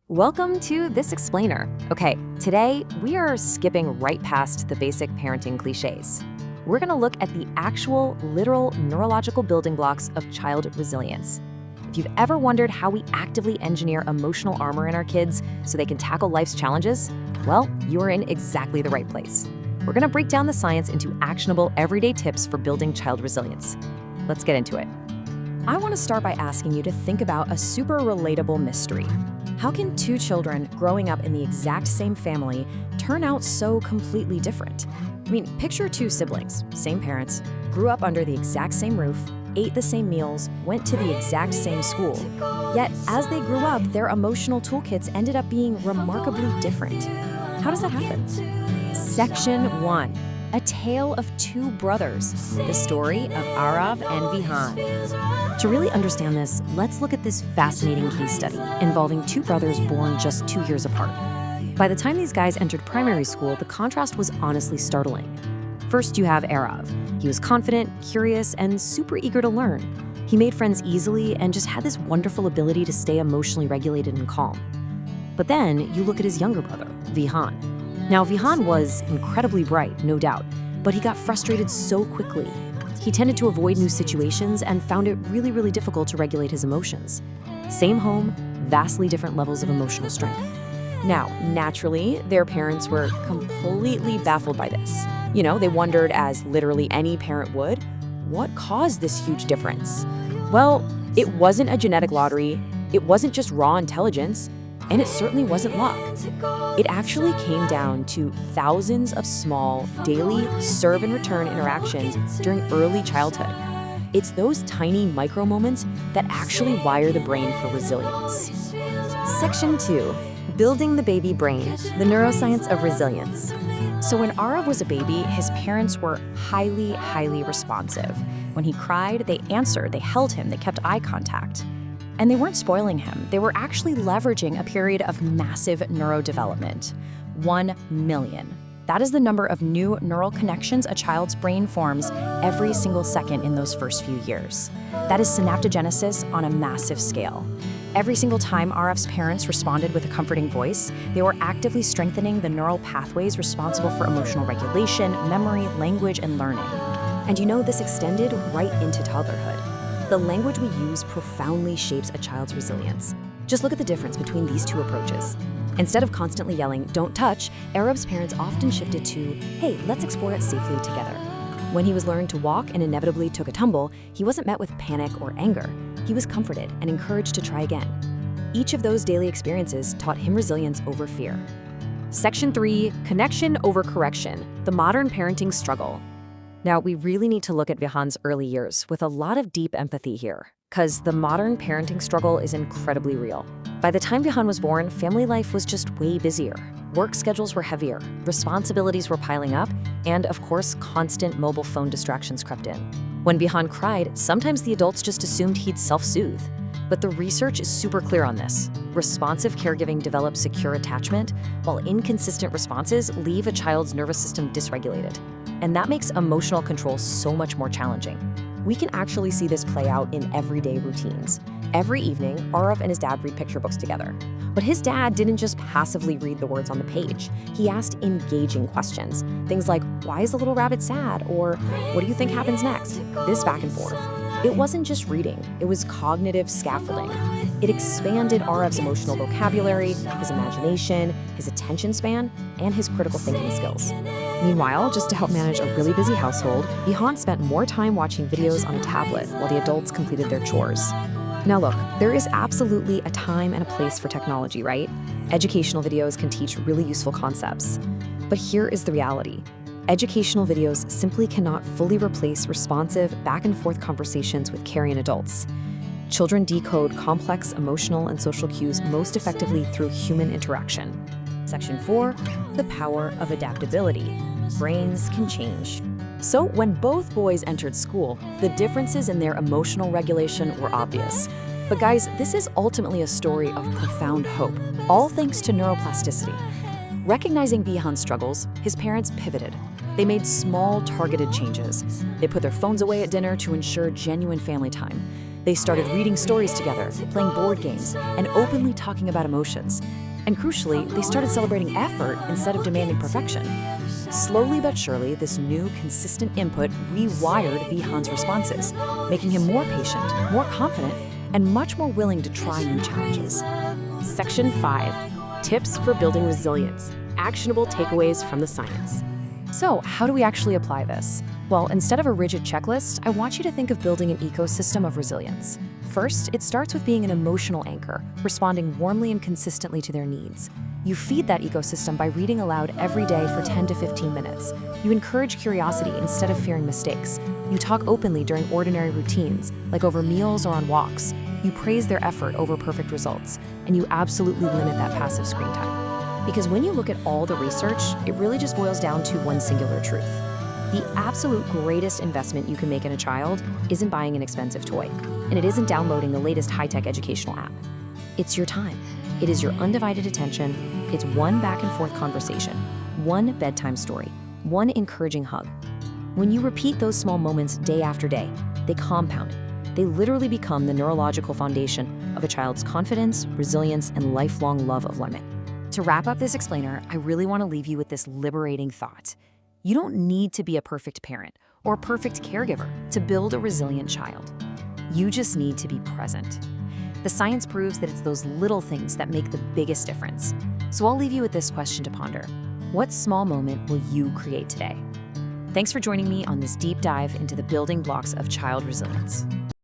Welcome to This Explainer. Okay, today we are skipping right past the basic parenting cliches. We're going to look at the actual, literal neurological building blocks of child resilience. If you've ever wondered how we actively engineer emotional armor in our kids so they can tackle life's challenges, well, you're in exactly the right place. We're going to break down the science into actionable, everyday tips for building child resilience. Let's get into it. I want to start by asking you to think about a super relatable mystery. How can two children growing up in the exact same family turn out so completely different? I mean, picture two siblings, same parents, grew up under the exact same roof, ate the same meals, went to the exact same school. Yet, as they grew up, their emotional toolkits ended up being remarkably different. How does that happen? Section 1. A Tale of Two Brothers, the story of Arav and Vihan. To really understand this, let's look at this fascinating case study involving two brothers born just 2 years apart. By the time these guys entered primary school, the contrast was honestly startling. First, you have Arav. He was confident, curious, and super eager to learn. He made friends easily and just had this wonderful ability to stay emotionally regulated and calm. But then you look at his younger brother, Vihan. Now, Vihan was incredibly bright, no doubt, but he got frustrated so quickly. He tended to avoid new situations and found it really difficult to regulate his emotions. Same home, vastly different levels of emotional strength. Now, naturally, their parents were completely baffled by this. They wondered, as literally any parent would, what caused this huge difference? Well, it wasn't a genetic lottery, it wasn't just raw intelligence, and it certainly wasn't luck. It actually came down to thousands of small, daily serve and return interactions during early childhood. It's those tiny micro moments that actually wire the brain for resilience. Section 2. Building the baby brain, the neuroscience of resilience. So when Arav was a baby, his parents were highly responsive. When he cried, they answered, they held him, they kept eye contact. And they weren't spoiling him. They were actually leveraging a period of massive neurodevelopment. 1 million. That is the number of new neural connections a child's brain forms every single second in those first few years. That is synaptogenesis on a massive scale. Every single time Arav's parents responded with a comforting voice, they were actively strengthening the neural pathways responsible for emotional regulation, memory, language, and learning. And this extended right into toddlerhood. The language we use profoundly shapes a child's resilience. Just look at the difference between these two approaches. Instead of constantly yelling, "Don't touch," Arab's parents often shifted to, "Hey, let's explore it safely together." When he was learning to walk and inevitably took a tumble, he wasn't met with panic or anger. He was comforted and encouraged to try again. Each of those daily experiences taught him resilience over fear. Section 3. Connection over correction, the modern parenting struggle. Now, we really need to look at Vihan's early years with a lot of deep empathy here, because the modern parenting struggle is incredibly real. By the time Vihan was born, family life was just way busier. Work schedules were heavier, responsibilities were piling up, and of course, constant mobile phone distractions crept in. When Vihan cried, sometimes the adults just assumed he'd self-soothe. But the research is super clear on this. Responsive caregiving develops secure attachment, while inconsistent responses leave a child's nervous system dysregulated. And that makes emotional control so much more challenging. We can actually see this play out in everyday routines. Every evening, Arav and his dad read picture books together. But his dad didn't just passively read the words on the page. He asked engaging questions. Things like, "Why is the little rabbit sad?" Or, "What do you think happens next?" This back and forth. It wasn't just reading, it was cognitive scaffolding. It expanded Arav's emotional vocabulary, his imagination, his attention span, and his critical thinking skills. Meanwhile, just to help manage a really busy household, Vihan spent more time watching videos on a tablet while the adults completed their chores. Now look, there is absolutely a time and a place for technology, right? Educational videos can teach really useful concepts. But here is the reality. Educational videos simply cannot fully replace responsive, back-and-forth conversations with caring adults. Children decode complex emotional and social cues most effectively through human interaction. Section 4. The power of adaptability. Brains can change. So when both boys entered school, the differences in their emotional regulation were obvious. But guys, this is ultimately a story of profound hope, all thanks to neuroplasticity. Recognizing Vihan's struggles, his parents pivoted. They made small, targeted changes. They put their phones away at dinner to ensure genuine family time. They started reading stories together, playing board games, and openly talking about emotions. And crucially, they started celebrating effort instead of demanding perfection. Slowly but surely, this new, consistent input rewired Vihan's responses, making him more patient, more confident, and much more willing to try new challenges. Section 5. Tips for building resilience. Actionable takeaways from the science. So, how do we actually apply this? Well, instead of a rigid checklist, I want you to think of building an ecosystem of resilience. First, it starts with being an emotional anchor, responding warmly and consistently to their needs. You feed that ecosystem by reading aloud every day for 10 to 15 minutes. You encourage curiosity instead of fearing mistakes. You talk openly during ordinary routines, like over meals or on walks. You praise their effort over perfect results, and you absolutely limit that passive screen time. Because when you look at all the research, it really just boils down to one singular truth. The absolute greatest investment you can make in a child isn't buying an expensive toy, and it isn't downloading the latest high-tech educational app. It's your time. It is your undivided attention. It's one back-and-forth conversation, one bedtime story, one encouraging hug. When you repeat those small moments day after day, they compound. They literally become the neurological foundation of a child's confidence, resilience, and lifelong love of learning. To wrap up this explainer, I really want to leave you with this liberating thought. You don't need to be a perfect parent or a perfect caregiver to build a resilient child. You just need to be present. The science proves that it's those little things that make the biggest difference. So I'll leave you with this question to ponder. What small moment will you create today? Thanks for joining me on this deep dive into the building blocks of child resilience.